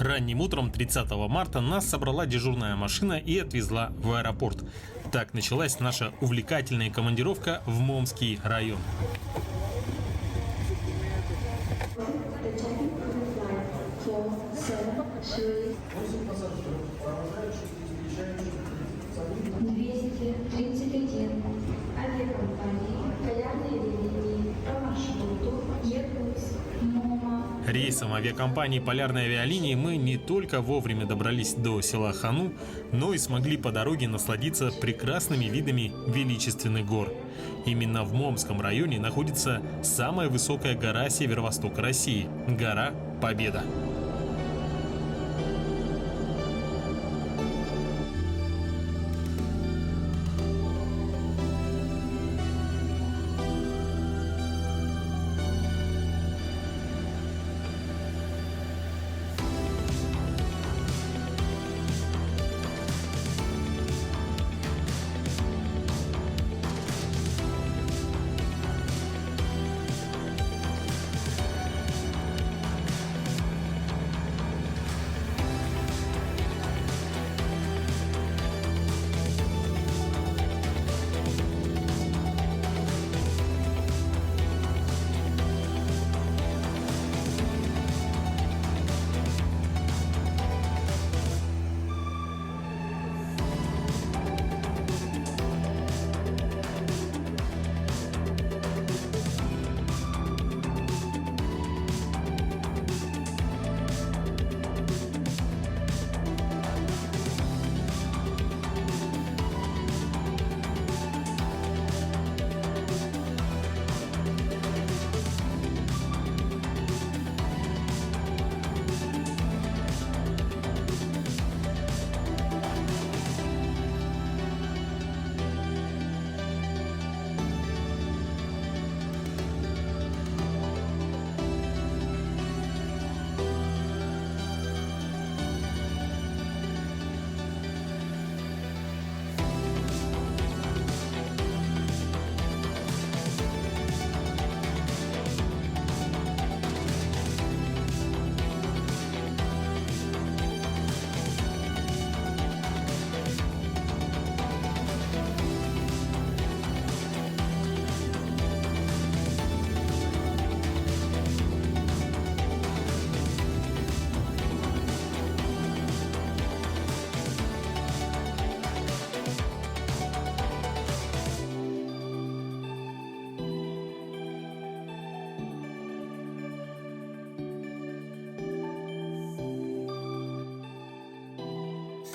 Ранним утром 30 марта нас собрала дежурная машина и отвезла в аэропорт. Так началась наша увлекательная командировка в Момский район. Рейсом авиакомпании «Полярной авиалинии» мы не только вовремя добрались до села Хану, но и смогли по дороге насладиться прекрасными видами величественных гор. Именно в Момском районе находится самая высокая гора северо-востока России – гора Победа.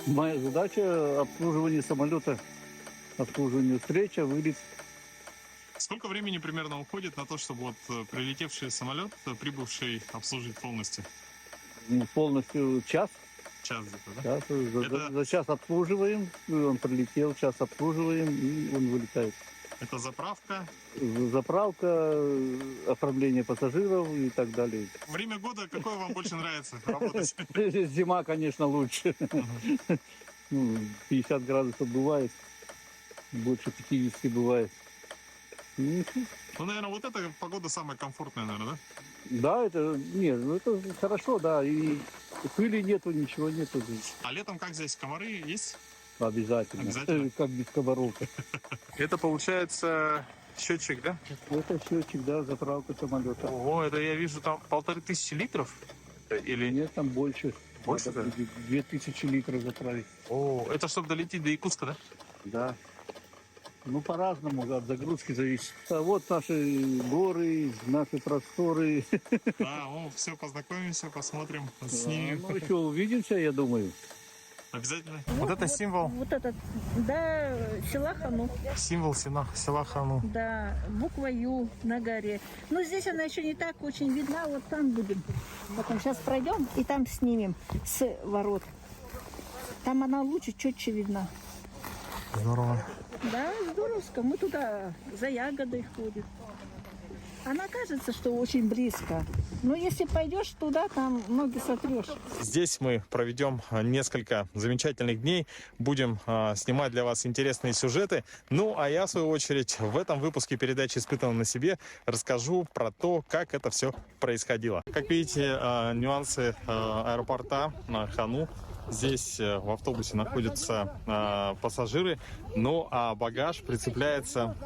Моя задача — обслуживание самолета, обслуживание встреча, вылет. Сколько времени примерно уходит на то, чтобы прилетевший самолет, прибывший, обслужить полностью? Полностью час. Час где-то, да? Час, за час обслуживаем, он прилетел, час обслуживаем, и он вылетает. Это заправка? Заправка, оформление пассажиров и так далее. Время года какое вам больше нравится работать? Зима, конечно, лучше. 50 градусов бывает, больше 50 бывает. Наверное, вот эта погода самая комфортная, наверное, да? Да, это хорошо, да, и пыли нету, ничего нету. А летом как здесь, комары есть? Обязательно. Как без комаров. Это получается счетчик, да? Это счетчик, да, заправка самолета. Ого, это я вижу там 1500 литров? Или нет, там больше. Больше, да? 2000 литров заправить. О, это чтобы долететь до Якутска, да? Да. По-разному, от загрузки зависит. А вот наши горы, наши просторы. Все, познакомимся, посмотрим, снимем. Еще увидимся, я думаю. Обязательно. Вот это символ? Вот этот, да, села Хану. Символ села Хану. Да, буква Ю на горе. Но здесь она еще не так очень видна, вот там будем. Потом сейчас пройдем и там снимем с ворот. Там она лучше, четче видна. Здорово. Да, здоровско. Мы туда за ягодой ходим. Она кажется, что очень близко. Но если пойдешь туда, там ноги сотрешь. Здесь мы проведем несколько замечательных дней, будем снимать для вас интересные сюжеты. Ну, а я, в свою очередь, в этом выпуске передачи «Испытанно на себе» расскажу про то, как это все происходило. Как видите, нюансы аэропорта на Хану. Здесь в автобусе находятся пассажиры, ну а багаж прицепляется,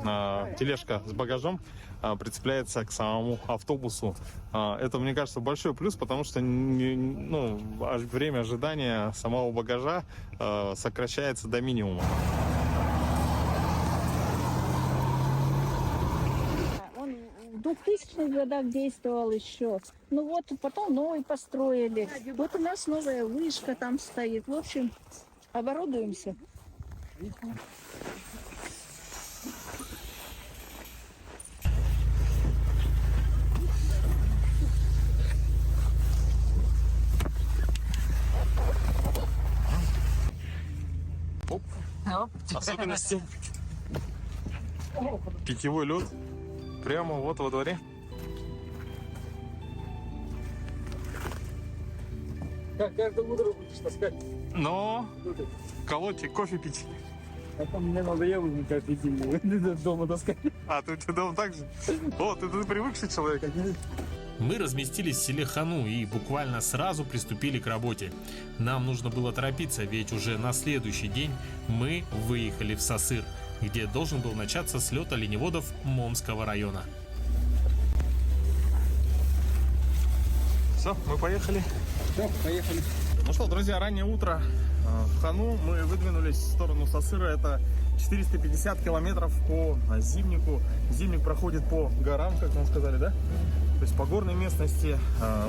тележка с багажом прицепляется к самому автобусу. Это, мне кажется, большой плюс, потому что время ожидания самого багажа сокращается до минимума. Он в 2000-х годах действовал еще. Ну вот, потом новый построили. Вот у нас новая вышка там стоит. В общем, оборудуемся. Особенности. Питьевой лед прямо вот во дворе. Как каждое утро будешь таскать? Но колоть и кофе пить. А там мне надоело каждый день дома таскать. А ты дома так же? О, ты привыкший человек. Мы разместились в селе Хану и буквально сразу приступили к работе. Нам нужно было торопиться, ведь уже на следующий день мы выехали в Сасыр, где должен был начаться слет оленеводов Момского района. Все, мы поехали. Все, поехали. Ну что, друзья, раннее утро в Хану. Мы выдвинулись в сторону Сасыра. Это 450 километров по Зимнику. Зимник проходит по горам, как нам сказали, да? То есть по горной местности.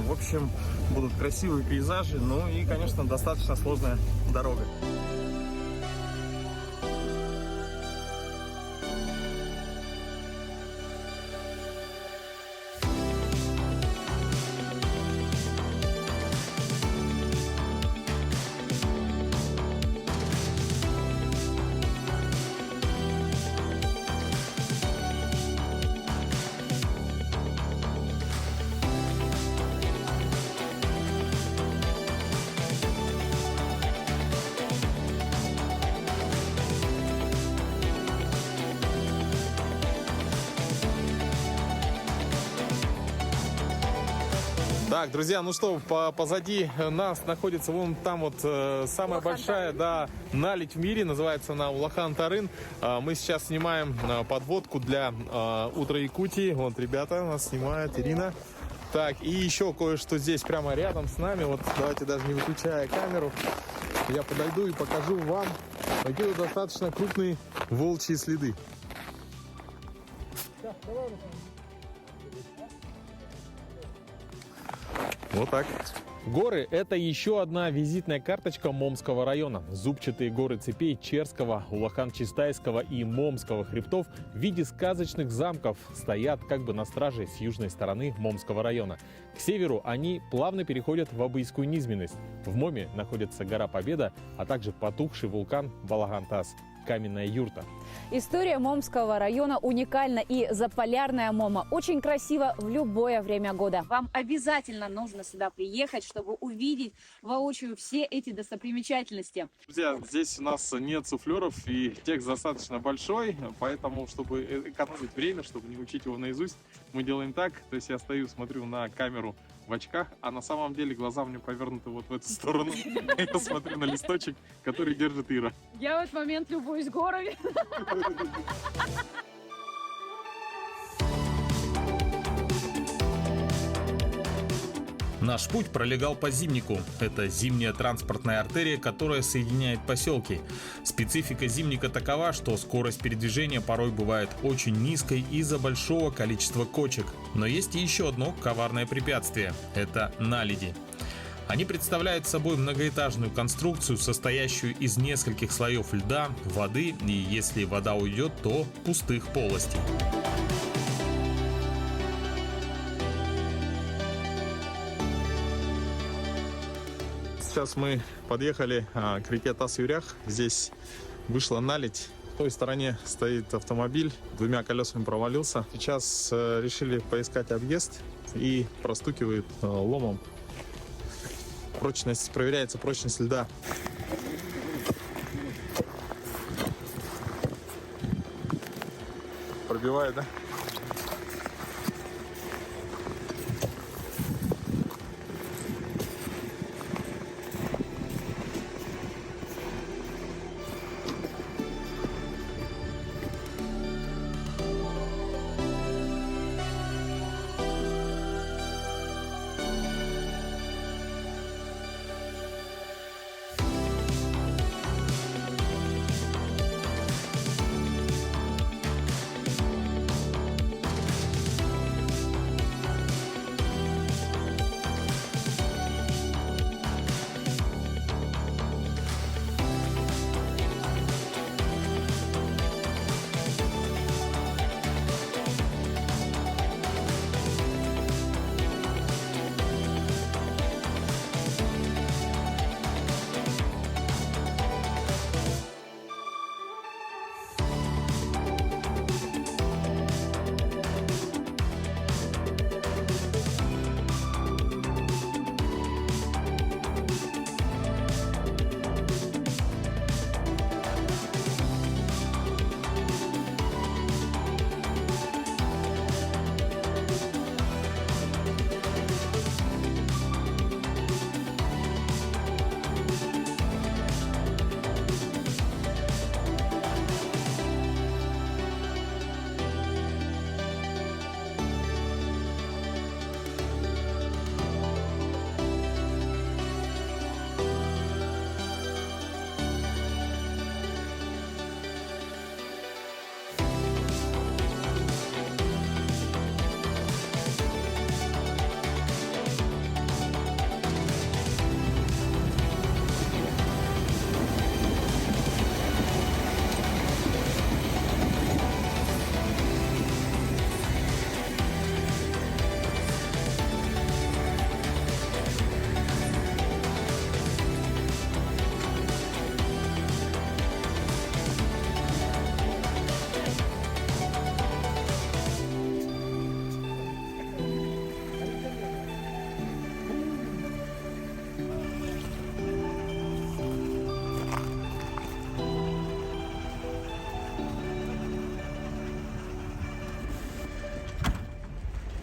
В общем, будут красивые пейзажи. Ну и, конечно, достаточно сложная дорога. Так, друзья, ну что, позади нас находится вон там вот самая большая, да, наледь в мире, называется она Улахан-Тарын. Мы сейчас снимаем подводку для Утра Якутии. Вот ребята нас снимают, Ирина. Так, и еще кое-что здесь прямо рядом с нами. Вот давайте даже не выключая камеру, я подойду и покажу вам такие вот достаточно крупные волчьи следы. Вот так. Горы – это еще одна визитная карточка Момского района. Зубчатые горы цепей Черского, Улахан-Чистайского и Момского хребтов в виде сказочных замков стоят как бы на страже с южной стороны Момского района. К северу они плавно переходят в абыйскую низменность. В Моме находится гора Победа, а также потухший вулкан Балагантас. Каменная юрта. История Момского района уникальна, и заполярная Мома очень красива в любое время года. Вам обязательно нужно сюда приехать, чтобы увидеть воочию все эти достопримечательности. Друзья, здесь у нас нет суфлеров, и текст достаточно большой, поэтому, чтобы экономить время, чтобы не учить его наизусть, мы делаем так, то есть я стою, смотрю на камеру в очках, а на самом деле глаза мне повернуты вот в эту сторону. Я смотрю на листочек, который держит Ира. Я в этот момент любуюсь горами. Наш путь пролегал по Зимнику. Это зимняя транспортная артерия, которая соединяет поселки. Специфика Зимника такова, что скорость передвижения порой бывает очень низкой из-за большого количества кочек. Но есть и еще одно коварное препятствие – это наледи. Они представляют собой многоэтажную конструкцию, состоящую из нескольких слоев льда, воды и, если вода уйдет, то пустых полостей. Сейчас мы подъехали к реке Тас-Юрях. Здесь вышла наледь той стороне стоит автомобиль, двумя колесами провалился. Сейчас решили поискать объезд и простукивает ломом. Прочность, проверяется прочность льда. Пробивает, да?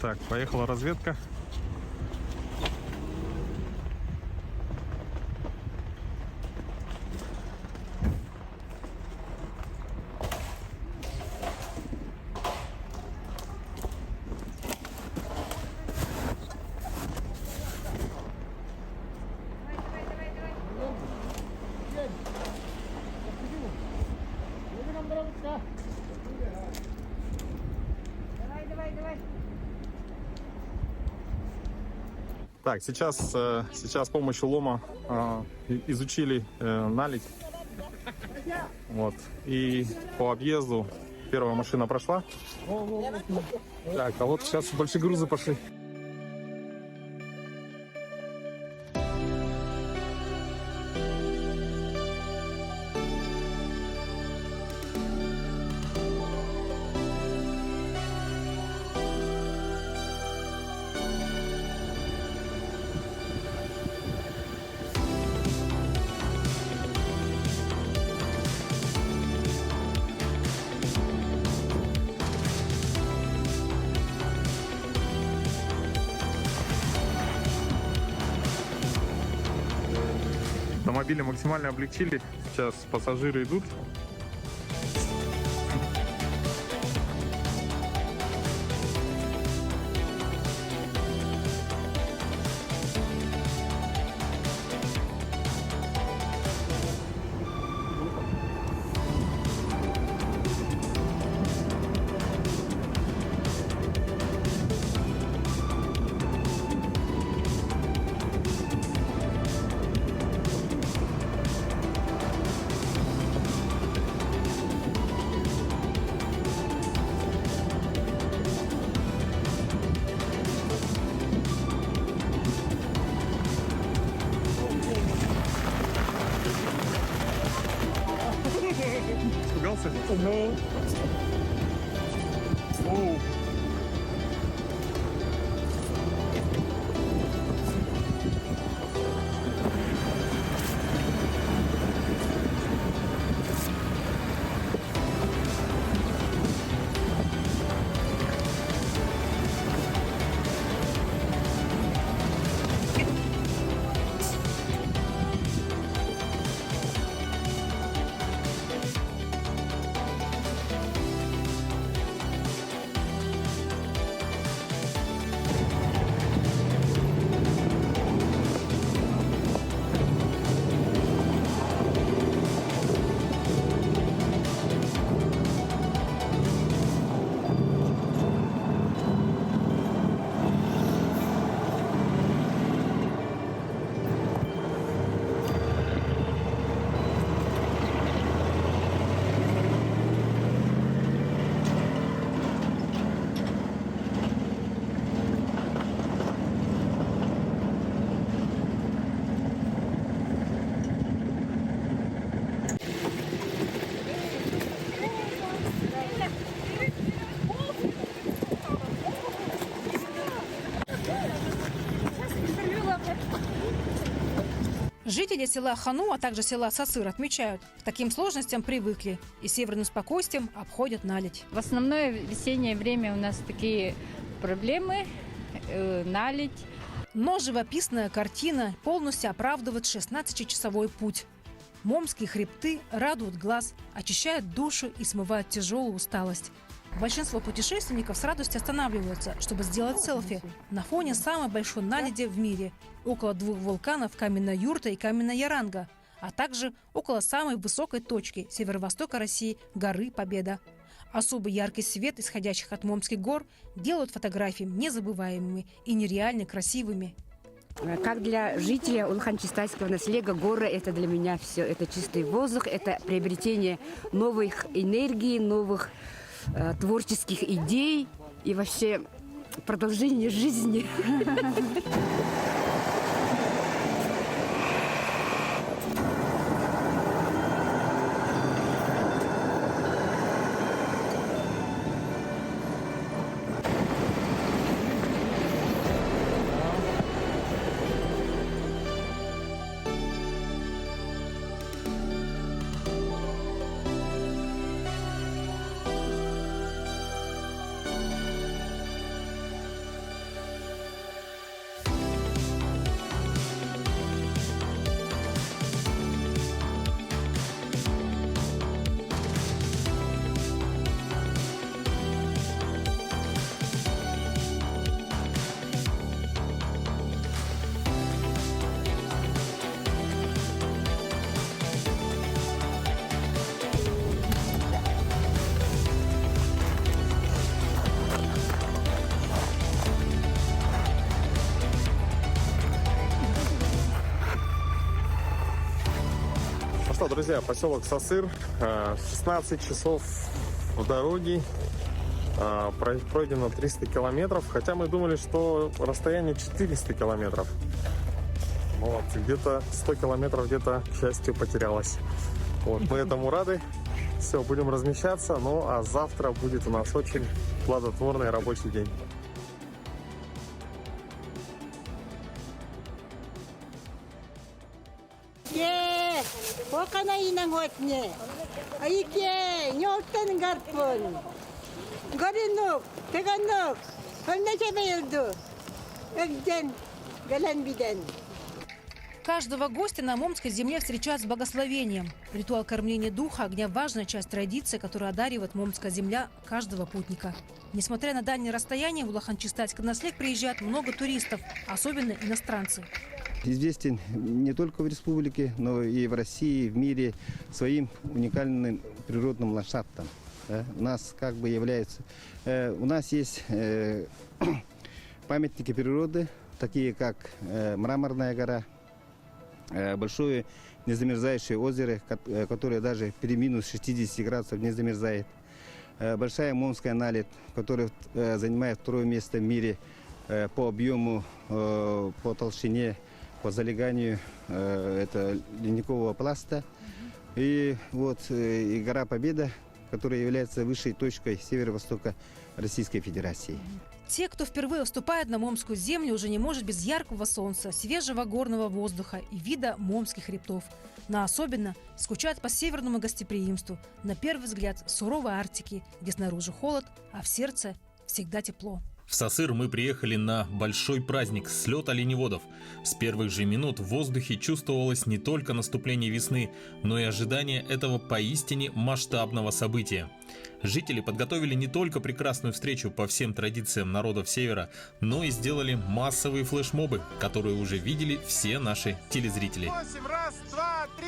Так, поехала разведка. Так, сейчас с помощью лома изучили наледь. Вот. И по объезду первая машина прошла. Так, а вот сейчас большие грузы пошли. Автомобили максимально облегчили. Сейчас пассажиры идут. Жители села Хану, а также села Сасыр отмечают, к таким сложностям привыкли и северным спокойствием обходят наледь. В основное весеннее время у нас такие проблемы, наледь. Но живописная картина полностью оправдывает 16-часовой путь. Момские хребты радуют глаз, очищают душу и смывают тяжелую усталость. Большинство путешественников с радостью останавливаются, чтобы сделать селфи на фоне самой большой наледи в мире, около двух вулканов Каменная Юрта и Каменная Яранга, а также около самой высокой точки северо-востока России – горы Победа. Особый яркий свет, исходящих от Момских гор, делают фотографии незабываемыми и нереально красивыми. Как для жителя Улхан-Чистайского наследия, горы – это для меня все. Это чистый воздух, это приобретение новых энергий, новых творческих идей и вообще продолжение жизни. Ну что, друзья, поселок Сасыр, 16 часов в дороге, пройдено 300 километров, хотя мы думали, что расстояние 400 километров. Вот, где-то 100 километров где-то, к счастью, потерялось. Вот, мы этому рады. Все, будем размещаться, ну а завтра будет у нас очень плодотворный рабочий день. Wakana inang watne. Ayike, nyortan garpon. Garinuk, teganuk. Holna chebeldu. Egden, галан биден. Каждого гостя на Момской земле встречают с благословением. Ритуал кормления духа – огня – важная часть традиции, которая одаривает Момская земля каждого путника. Несмотря на дальние расстояния, в Улхан-Чистайский наследие приезжает много туристов, особенно иностранцы. Известен не только в республике, но и в России, в мире своим уникальным природным ландшафтом. У нас как бы является... У нас есть памятники природы, такие как Мраморная гора, большое незамерзающее озеро, которое даже при минус 60 градусов не замерзает. Большая Момская наледь, которая занимает второе место в мире по объему, по толщине, по залеганию это ледникового пласта. И вот и гора Победа, которая является высшей точкой северо-востока Российской Федерации. Те, кто впервые вступает на Момскую землю, уже не может без яркого солнца, свежего горного воздуха и вида момских хребтов. Но особенно скучают по северному гостеприимству, на первый взгляд суровой Арктики, где снаружи холод, а в сердце всегда тепло. В Сасыр мы приехали на большой праздник – слет оленеводов. С первых же минут в воздухе чувствовалось не только наступление весны, но и ожидание этого поистине масштабного события. Жители подготовили не только прекрасную встречу по всем традициям народов Севера, но и сделали массовые флешмобы, которые уже видели все наши телезрители. 8, раз, 2, 3,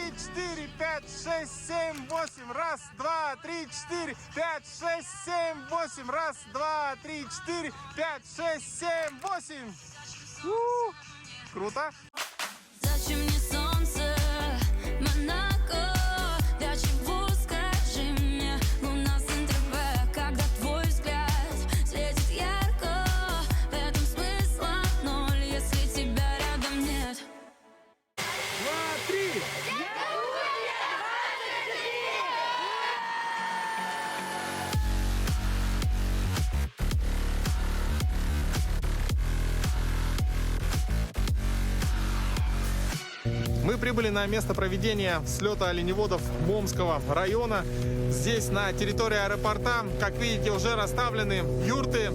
4, 5, 6, 7, 8, раз, 2, 3, 4, 5, 6, 7, 8, раз, 2, 3, 4, 5, 6, 7, 8. Круто! Зачем мне солнце, Монако? Для чего, скажи мне, луна с НТВ, когда твой взгляд светит ярко? В этом смысла ноль, если тебя рядом нет. 2, 3. Мы прибыли на место проведения слета оленеводов Момского района. Здесь на территории аэропорта, как видите, уже расставлены юрты.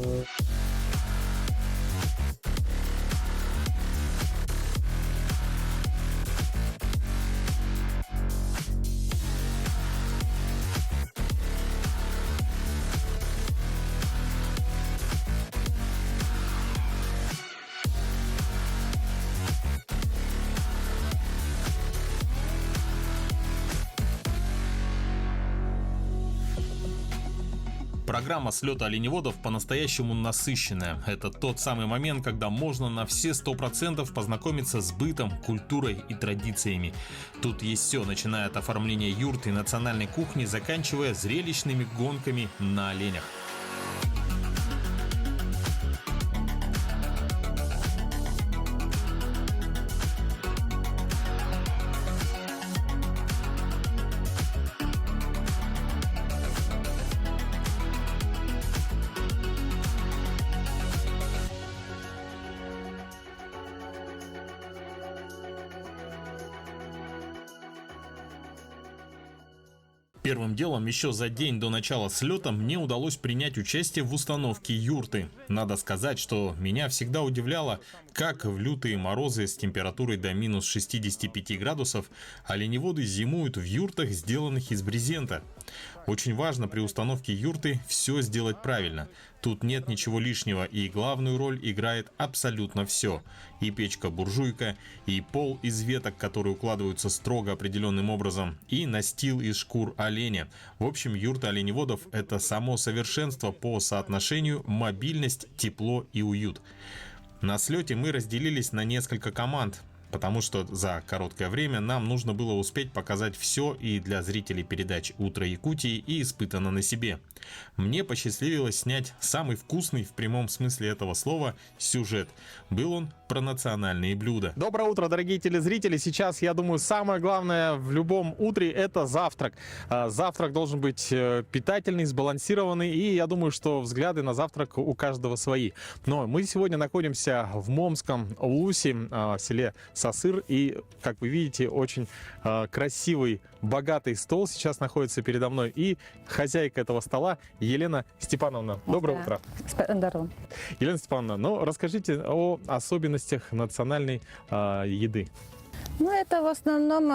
Программа слета оленеводов по-настоящему насыщенная. Это тот самый момент, когда можно на все 100% познакомиться с бытом, культурой и традициями. Тут есть все, начиная от оформления юрт и национальной кухни, заканчивая зрелищными гонками на оленях. Первым делом, еще за день до начала слета, мне удалось принять участие в установке юрты. Надо сказать, что меня всегда удивляло, как в лютые морозы с температурой до минус 65 градусов оленеводы зимуют в юртах, сделанных из брезента. Очень важно при установке юрты все сделать правильно. Тут нет ничего лишнего, и главную роль играет абсолютно все. И печка-буржуйка, и пол из веток, которые укладываются строго определенным образом, и настил из шкур оленя. В общем, юрта оленеводов – это само совершенство по соотношению мобильность, тепло и уют. На слете мы разделились на несколько команд, потому что за короткое время нам нужно было успеть показать все и для зрителей передач «Утро Якутии» и «Испытано на себе». Мне посчастливилось снять самый вкусный в прямом смысле этого слова сюжет. Был он про национальные блюда. Доброе утро, дорогие телезрители. Сейчас, я думаю, самое главное в любом утре – это завтрак. Завтрак должен быть питательный, сбалансированный, и я думаю, что взгляды на завтрак у каждого свои. Но мы сегодня находимся в Момском улусе, в селе Сасыр, и, как вы видите, очень красивый, богатый стол сейчас находится передо мной, и хозяйка этого стола Елена Степановна. Доброе утро. Здорово. Елена Степановна, ну расскажите о особенностях национальной еды. Ну, это в основном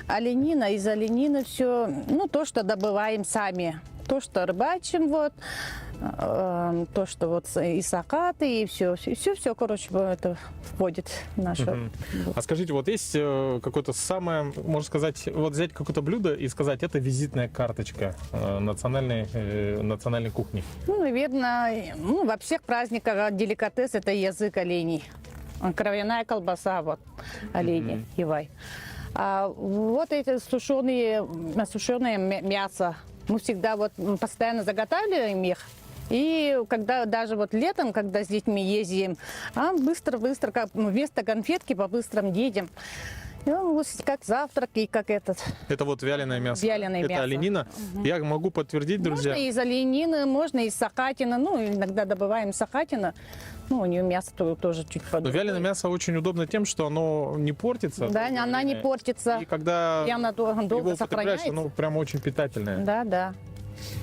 оленина, из оленины все, ну, то, что добываем сами. То, что рыбачим, вот, то, что вот и сакаты, и все, короче, это входит в нашу. А скажите, вот есть какое-то самое, можно сказать, вот взять какое-то блюдо и сказать, это визитная карточка национальной кухни? Ну, наверное, во всех праздниках деликатес – это язык оленей. Кровяная колбаса, вот, оленей, ивай. А вот эти сушеное мясо. Мы всегда вот постоянно заготавливаем их, И когда даже вот летом, когда с детьми ездим, быстро-быстро, как вместо конфетки по-быстрому едем. Ну, вот как завтрак и как этот. Это вот вяленое мясо. Вяленое это мясо. оленина. Я могу подтвердить, друзья. Можно из оленины, можно из сахатина. Ну, иногда добываем сахатина. Ну, у нее мясо тоже чуть Но подобное. вяленое мясо очень удобно тем, что оно не портится. Да, она не портится. И когда И она долго его употребляешь, сохраняется. оно прям очень питательное. Да, да.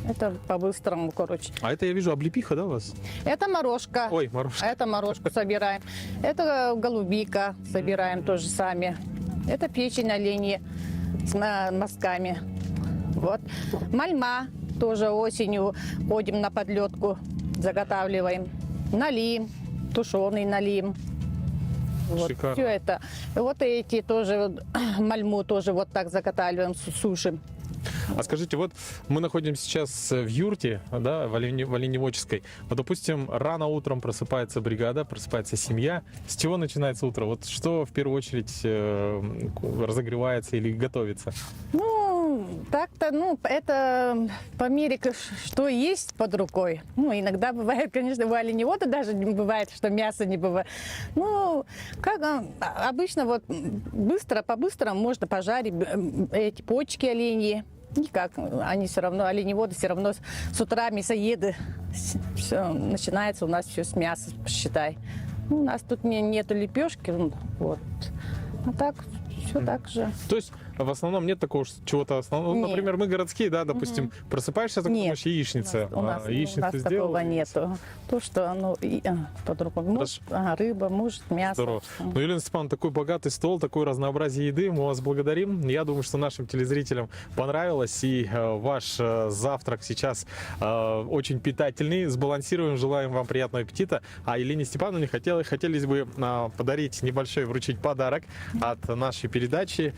Это по-быстрому, короче. А это я вижу облепиха, да, у вас? Это морожка. Ой, морожка. Это морожку собираем. Это голубика собираем тоже сами. Это печень оленья с мазками. Вот. Мальма тоже осенью ходим на подлетку, заготавливаем. Налим, тушеный налим. Вот, Шикарно. все это. Вот эти тоже, мальму тоже вот так заготавливаем, сушим. А скажите, вот мы находимся сейчас в юрте, да, в оленеводческой. Вот, допустим, рано утром просыпается бригада, просыпается семья. С чего начинается утро? Вот что в первую очередь разогревается или готовится? Ну, так-то, ну, это по мере, что есть под рукой. Ну, иногда бывает, конечно, у оленевода даже не бывает, что мяса не бывает. Ну, как обычно, вот по-быстрому можно пожарить эти почки оленьи. Никак, они все равно, оленеводы все равно с утра мясоеды. Все, начинается у нас все с мяса, считай. Ну, у нас тут нету лепешки, вот. А так, все так же. То есть в основном нет такого чего-то основного. Ну, Нет. например, мы городские, да, допустим, просыпаешься, так Нет. думаешь, яичница. У нас Яичницу сделал, такого и нету. То, что оно по-другому. Может, рыба, может, мясо. Здорово. Ну, Елена Степановна, такой богатый стол, такое разнообразие еды. Мы вас благодарим. Я думаю, что нашим телезрителям понравилось. И ваш завтрак сейчас очень питательный, сбалансируем. Желаем вам приятного аппетита. А Елене Степановне хотелось бы подарить небольшой, вручить подарок от нашей передачи.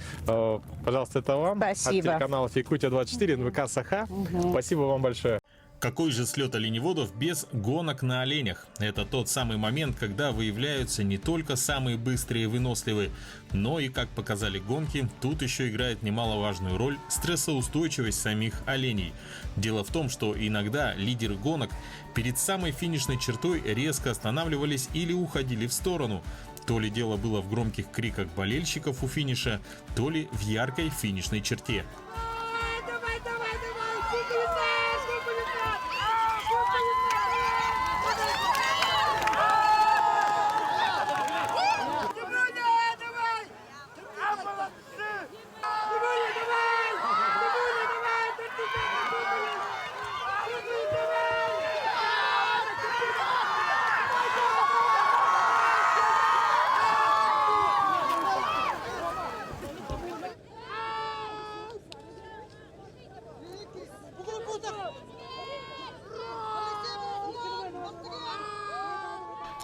Пожалуйста, это вам. Спасибо. От телеканалов Якутия-24, НВК Саха. Спасибо вам большое. Какой же слет оленеводов без гонок на оленях? Это тот самый момент, когда выявляются не только самые быстрые и выносливые, но и, как показали гонки, тут еще играет немаловажную роль стрессоустойчивость самих оленей. Дело в том, что иногда лидеры гонок перед самой финишной чертой резко останавливались или уходили в сторону. То ли дело было в громких криках болельщиков у финиша, то ли в яркой финишной черте.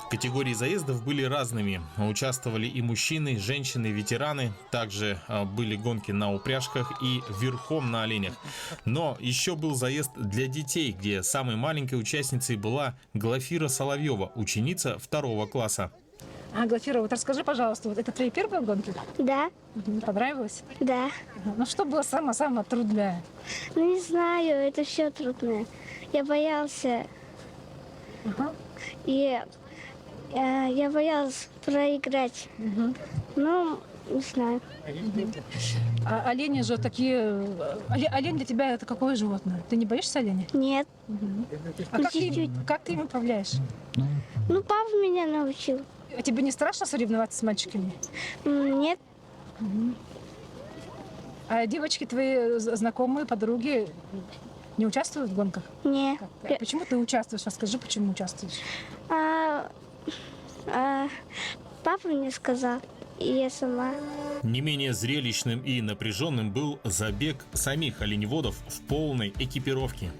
Категории заездов были разными. Участвовали и мужчины, и женщины, и ветераны. Также были гонки на упряжках и верхом на оленях. Но еще был заезд для детей, где самой маленькой участницей была Глафира Соловьева, ученица 2 класса. Глафира, вот расскажи, пожалуйста, вот это твои первые гонки? Да, Понравилось? да. Ну что было самое-самое трудное? Ну, не знаю, это все трудно. Я боялся. И я боялась проиграть. Ну, не знаю. А олени же такие... Олень для тебя это какое животное? Ты не боишься оленя? Нет. А как ты им управляешь? Ну, папа меня научил. А тебе не страшно соревноваться с мальчиками? Нет. А девочки твои знакомые, подруги не участвуют в гонках? Нет. А почему ты участвуешь? Расскажи, почему участвуешь. Папа мне сказал, и я сама. Не менее зрелищным и напряженным был забег самих оленеводов в полной экипировке.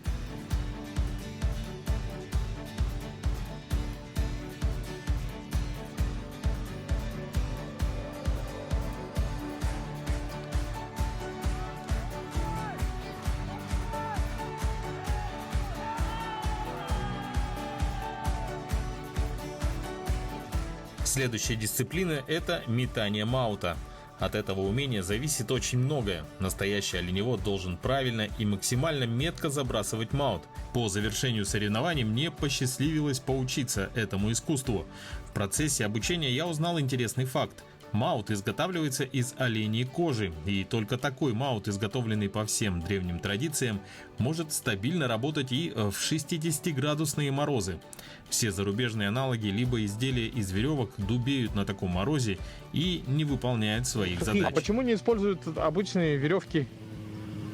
Следующая дисциплина – это метание маута. От этого умения зависит очень многое. Настоящий оленевод должен правильно и максимально метко забрасывать маут. По завершению соревнований мне посчастливилось поучиться этому искусству. В процессе обучения я узнал интересный факт. Маут изготавливается из оленьей кожи, и только такой маут, изготовленный по всем древним традициям, может стабильно работать и в 60-градусные морозы. Все зарубежные аналоги либо изделия из веревок дубеют на таком морозе и не выполняют своих задач. А почему не используют обычные веревки?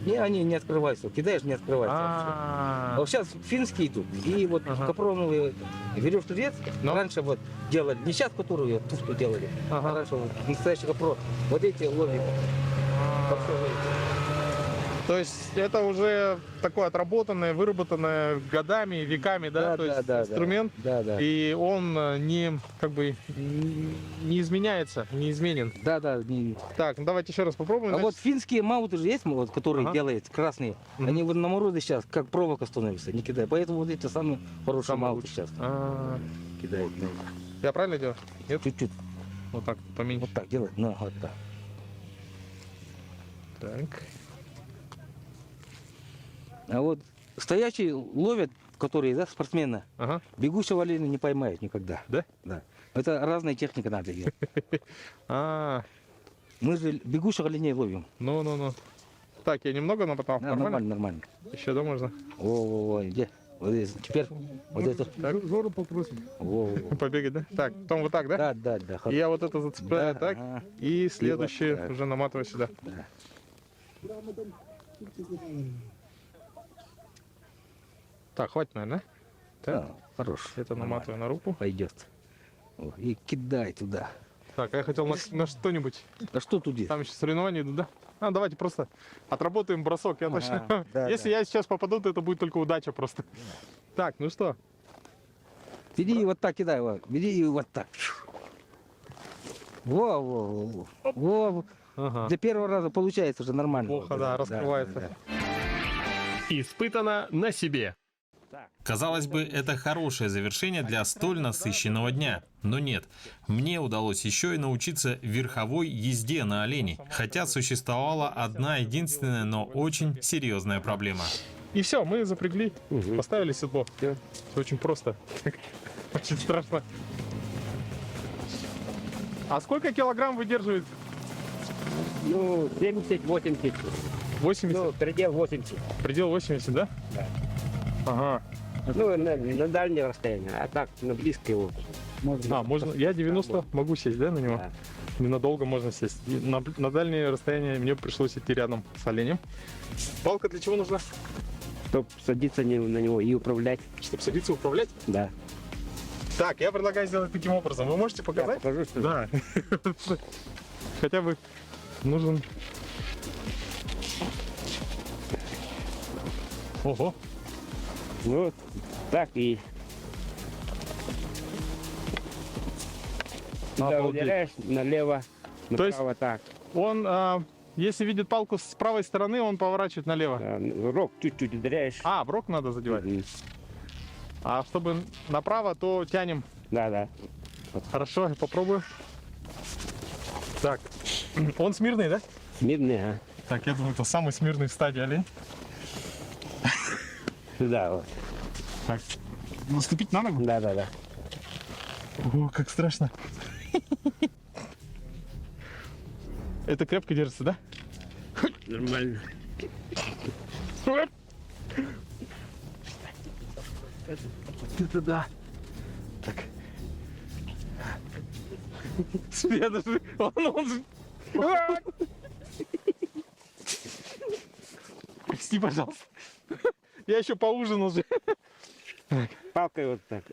Не, они не открываются. Кидаешь, не открываются. А вот сейчас финские тут. И вот капроновые веревки нет. Раньше вот делали, не сейчас, которую туфту делали, а раньше вот настоящий капро. Вот эти ловим. То есть это уже такое отработанное, выработанное годами, веками, да? То есть инструмент. Да. И он не изменяется, не изменен. Да. Так, ну давайте еще раз попробуем. А вот финские мауты же есть, вот, которые делают красные. Они вот на морозе сейчас как проволока становятся, не кидают. Поэтому вот эти самые хорошие мауты сейчас кидают. Я правильно делаю? Нет? Чуть-чуть. Вот так, поменьше. Вот так делать, ну вот так. Так. А вот стоячие ловят, которые, да, спортсмены, бегущего оленя не поймают никогда. Да? Да. Это разная техника надо делать. Мы же бегущих оленей ловим. Ну. Так, я немного напотал. Да, нормально. Еще, да, можно? О, где? Вот здесь. Теперь вот это. Так, Жору попросим. Побегать, да? Так, потом вот так, да? Да. И я вот это зацепляю так, и следующее вот уже наматываю сюда. Да. Так, хватит, наверное, да? Да, хорош. Это наматываю на руку. Пойдет. О, и кидай туда. Так, а я хотел на что-нибудь. А что тут есть? Там еще соревнования идут, да? Давайте просто отработаем бросок. Я точно. Да, Если я сейчас попаду, то это будет только удача просто. Так, ну что? Бери и вот так кидай, бери и вот так. Во. Для первого раза получается уже нормально. Плохо, да, раскрывается. Испытано на себе. Казалось бы, это хорошее завершение для столь насыщенного дня. Но нет, мне удалось еще и научиться верховой езде на олене. Хотя существовала одна единственная, но очень серьезная проблема. И все, мы запрягли, поставили седло. Все очень просто. Очень страшно. А сколько килограмм выдерживает? Ну, 70-80. 80? Ну, предел 80. Предел 80, да? Да. Ага. Ну, на дальнее расстояние, а так, на близкое его. Можно. Я 90 могу сесть, да, на него? Да. Ненадолго можно сесть. И на дальнее расстояние мне пришлось идти рядом с оленем. Палка для чего нужна? Чтобы садиться на него и управлять. Чтобы садиться и управлять? Да. Так, я предлагаю сделать таким образом. Вы можете показать? Я покажу, что да. Хотя бы нужен... Ого. Вот так и... Сюда ударяешь, налево, направо, так. Он, если видит палку с правой стороны, он поворачивает налево. В рог чуть-чуть ударяешь. А, в рог надо задевать. А чтобы направо, то тянем. Да. Хорошо, я попробую. Так, он смирный, да? Смирный, а. Так, я думаю, это самый смирный в стадии олень. Сюда вот. Так, наступить на ногу? Да. О, как страшно. Это крепко держится, да? Нормально. Это да. Так. Следующий. Он же... Прости, пожалуйста. Я еще поужинал же. Палкой вот так.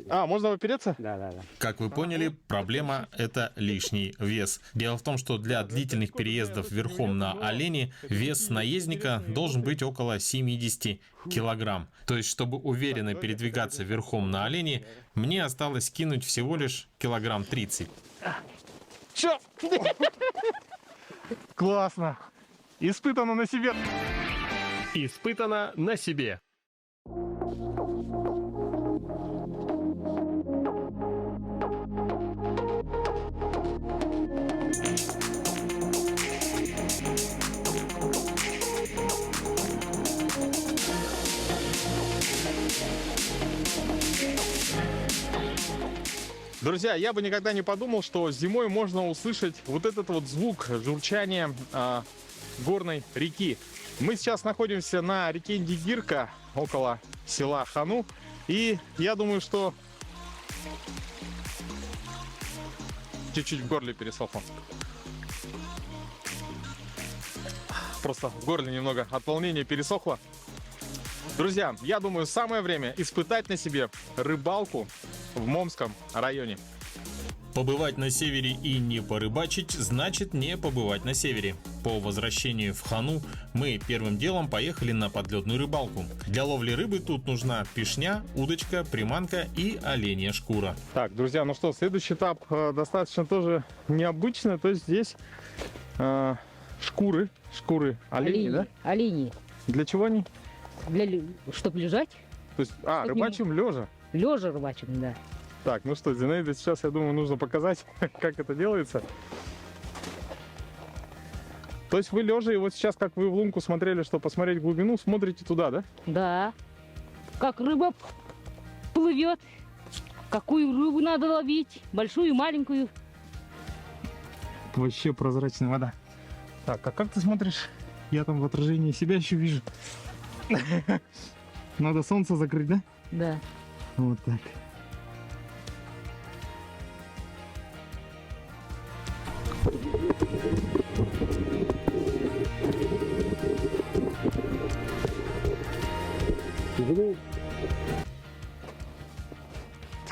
А, можно опереться? Да. Как вы поняли, проблема – это лишний вес. Дело в том, что для длительных переездов верхом на олене вес наездника должен быть около 70 килограмм. То есть, чтобы уверенно передвигаться верхом на олене, мне осталось кинуть всего лишь килограмм 30. Чё? Классно. Испытано на себе. Испытано на себе. Друзья, я бы никогда не подумал, что зимой можно услышать вот этот вот звук журчания горной реки. Мы сейчас находимся на реке Индигирка, около села Хану. И я думаю, что чуть-чуть в горле пересохло. Просто в горле немного от волнения пересохло. Друзья, я думаю, самое время испытать на себе рыбалку в Момском районе. Побывать на севере и не порыбачить значит не побывать на севере. По возвращению в Хану мы первым делом поехали на подледную рыбалку. Для ловли рыбы тут нужна пешня, удочка, приманка и оленья шкура. Так, друзья, ну что, следующий этап достаточно тоже необычный. То есть здесь шкуры оленей, да? Олени. Для чего они? Чтобы лежать. То есть, рыбачим лежа? Лежа рыбачим, да. Так, ну что, Зинаида, сейчас, я думаю, нужно показать, как это делается. То есть вы лежа, и вот сейчас, как вы в лунку смотрели, что посмотреть глубину, смотрите туда, да? Да. Как рыба плывет, какую рыбу надо ловить, большую, маленькую. Вообще прозрачная вода. Так, а как ты смотришь? Я там в отражении себя еще вижу. Надо солнце закрыть, да? Да. Вот так.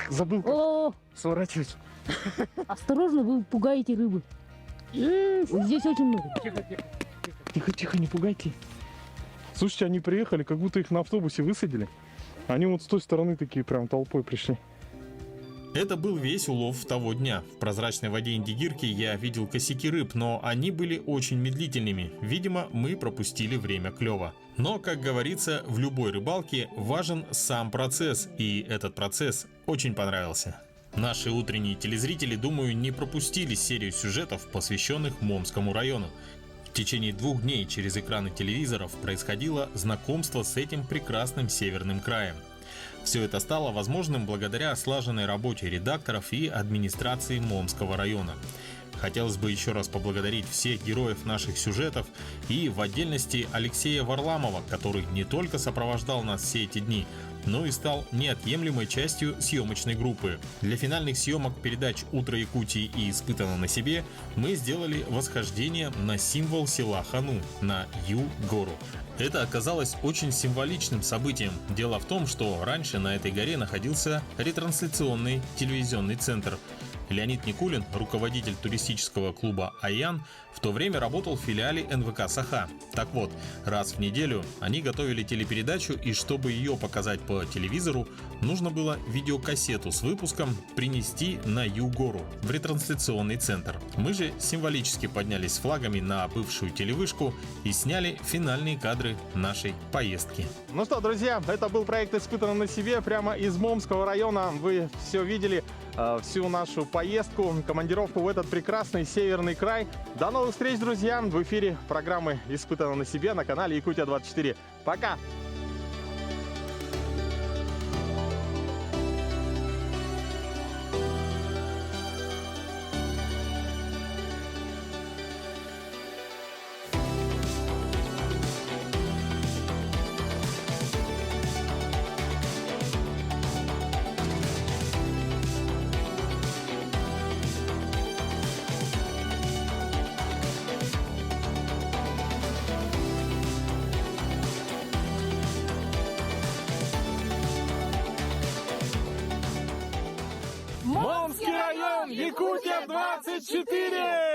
Забыл сворачивать. Осторожно, вы пугаете рыбу. Здесь очень много. Тихо, не пугайте. Слушайте, они приехали, как будто их на автобусе высадили. Они вот с той стороны такие прям толпой пришли. Это был весь улов того дня. В прозрачной воде Индигирки я видел косяки рыб, но они были очень медлительными. Видимо, мы пропустили время клёва. Но, как говорится, в любой рыбалке важен сам процесс, и этот процесс очень понравился. Наши утренние телезрители, думаю, не пропустили серию сюжетов, посвященных Момскому району. В течение 2 дней через экраны телевизоров происходило знакомство с этим прекрасным северным краем. Все это стало возможным благодаря слаженной работе редакторов и администрации Момского района. Хотелось бы еще раз поблагодарить всех героев наших сюжетов и в отдельности Алексея Варламова, который не только сопровождал нас все эти дни, но и стал неотъемлемой частью съемочной группы. Для финальных съемок передач «Утро Якутии» и «Испытано на себе» мы сделали восхождение на символ села Хану, на Ю-гору. Это оказалось очень символичным событием. Дело в том, что раньше на этой горе находился ретрансляционный телевизионный центр. Леонид Никулин, руководитель туристического клуба «Аян», в то время работал в филиале НВК «Саха». Так вот, раз в неделю они готовили телепередачу, и чтобы ее показать по телевизору, нужно было видеокассету с выпуском принести на Ю-гору, в ретрансляционный центр. Мы же символически поднялись с флагами на бывшую телевышку и сняли финальные кадры нашей поездки. Ну что, друзья, это был проект «Испытано на себе» прямо из Момского района. Вы все видели, всю нашу поездку, командировку в этот прекрасный северный край. До новых встреч, друзья, в эфире программы «Испытано на себе» на канале Якутия-24. Пока! Момский район, Якутия 24!